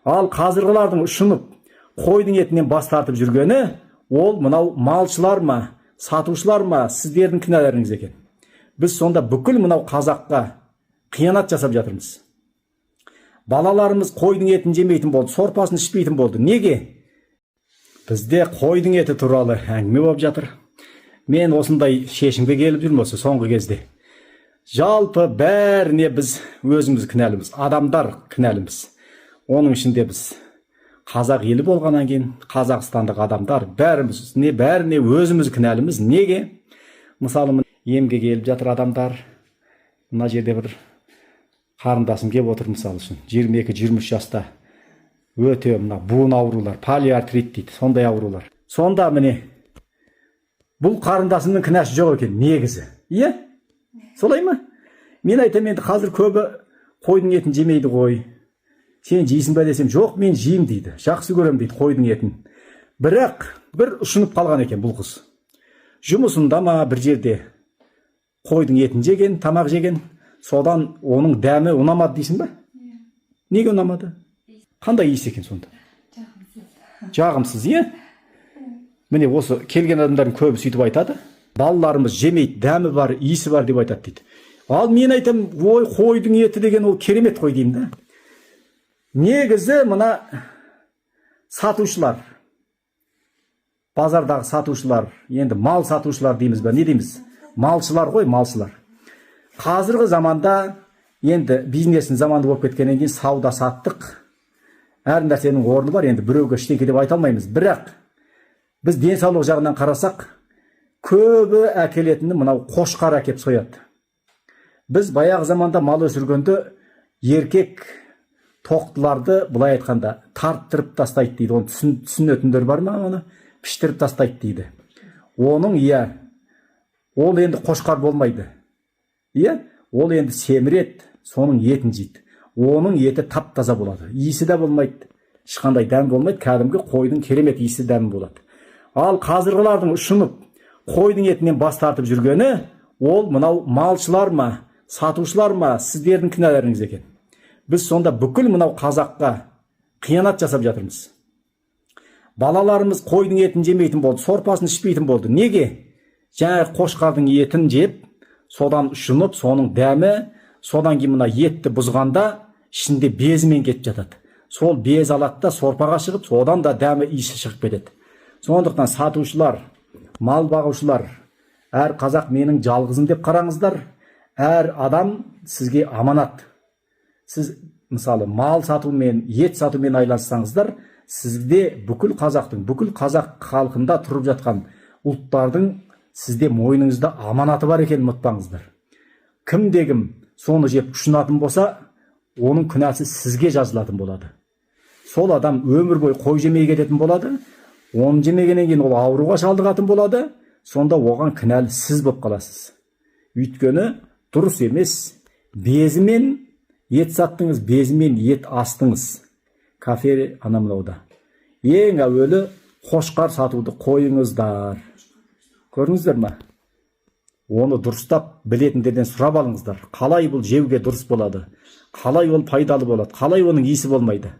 Ал қазірғылардың ұшынып, қойдың етінен бас тартып жүргені, ол мынау малшылар ма, сатушылар ма, сіздердің кінәларыңыз екен. Біз сонда бүкіл мынау қазаққа қиянат жасап жатырмыз. Балаларымыз қойдың етін жемейтін болды, сорпасын ішпейтін болды. Неге? Бізде қойдың еті туралы әңгіме болып жатыр. Мен осындай шешімге келіп жүрмін осы соңғы кезде. Жалпы бәріне біз өзіміз кінәліміз, адамдар кінәліміз. Оның ішінде біз қазақ елі болғаннан кейін қазақстандық адамдар бәріне өзіміз кінәліміз. Неге? Мысалы, емге келіп жатыр адамдар. Мына жерде бір қарындасым келіп отыр, мысалы үшін 22-23 жаста, өте мына буын аурулар, полиартрит дейді, сондай аурулар. Сонда міне бұл қарындасымның кінәсі жоқ екен негізі. Иә? Солай ма? Мен айтамын, енді қазір көбі қойдың етін жемейді ғой. Сен жейсің бе десем, жоқ, мен жеймін дейді. Жақсы көрем дейді қойдың етін. Бірақ бір ұшынып қалған екен бұл қыз. Жұмысында ма бір жерде қойдың етін жеген, тамақ жеген, содан оның дәмі ұнамады дейсің ба? Неге ұнамады? Қандай иіс екен сонда? Жағымсыз, иә? Міне осы келген адамдардың көбі сөйтіп айтады. Балаларымыз жемейді, дәмі бар, иісі бар деп айтады дейді. Ал мен айтам, ой, қойдың еті деген ол керемет қой деймін да. Негізі мына сатушылар, базардағы сатушылар, енді мал сатушылар дейміз бе, не дейміз? Малшылар ғой, малшылар. Қазіргі заманда енді бизнестің заманы болып кеткеннен кейін сауда саттық, әр нәрсенің орны бар, енді біреуге ештеңе деп айта алмаймыз. Бірақ біз денсаулық жағынан қарасақ, көбі әкелетіні мынау қошқар әкеп сояды. Біз баяғы заманда мал өсіргенде еркек тоқтыларды былай айтқанда тарттырып тастайды дейді. Оны түсінетіндер бар ма, оны піштіріп тастайды дейді. Оның ол енді қошқар болмайды. Ол енді семіреді, соның етін жейді. Оның еті тап-таза болады. Иісі де болмайды, ешқандай дәм болмайды, кәдімгі қойдың керемет иісі дәмі болады. Ал қазірғылардың ұшынып, қойдың етінен бас тартып жүргені, ол мынау малшылар ма, сатушылар ма, сіздердің кінәларыңыз екен. Біз сонда бүкіл мынау қазаққа қиянат жасап жатырмыз. Балаларымыз қойдың етін жемейтін болды, сорпасын ішпейтін болды. Неге? Жаңағы қошқардың етін жеп, содан ұшынып, соның дәмі, содан кейін мына етті бұзғанда ішінде безімен кетіп жатады. Сол без алады да сорпаға шығып, содан да дәмі иісі шығып кетеді. Сондықтан сатушылар, мал бағушылар, әр қазақ менің жалғызым деп қараңыздар. Әр адам сізге аманат. Сіз мысалы мал сатумен, ет сатумен айланыссаңыздар, сізде бүкіл қазақтың, бүкіл қазақ халқында тұрып жатқан ұлттардың сізде мойныңызда аманаты бар екенін ұмытпаңыздар. Кімде-кім соны жеп ұшынатын болса, оның күнәсі сізге жазылатын болады. Сол адам өмір бойы қой жемей кететін болады. Оны жемегеннен кейін ол ауруға шалдығатын болады. Сонда оған кінәлі сіз болып қаласыз. Өйткені дұрыс емес. Безімен ет саттыңыз, безімен ет астыңыз. Кафе анамынауда. Ең әуелі қошқар сатуды қойыңыздар. Көрдіңіздер ма? Оны дұрыстап білетіндерден сұрап алыңыздар. Қалай бұл жеуге дұрыс болады? Қалай ол пайдалы болады? Қалай оның иісі болмайды?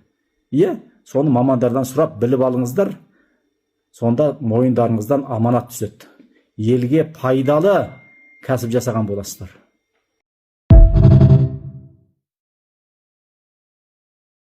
Соны мамандардан сұрап біліп алыңыздар. Сонда мойындарыңыздан аманат түседі. Елге пайдалы кәсіп жасаған боласыздар.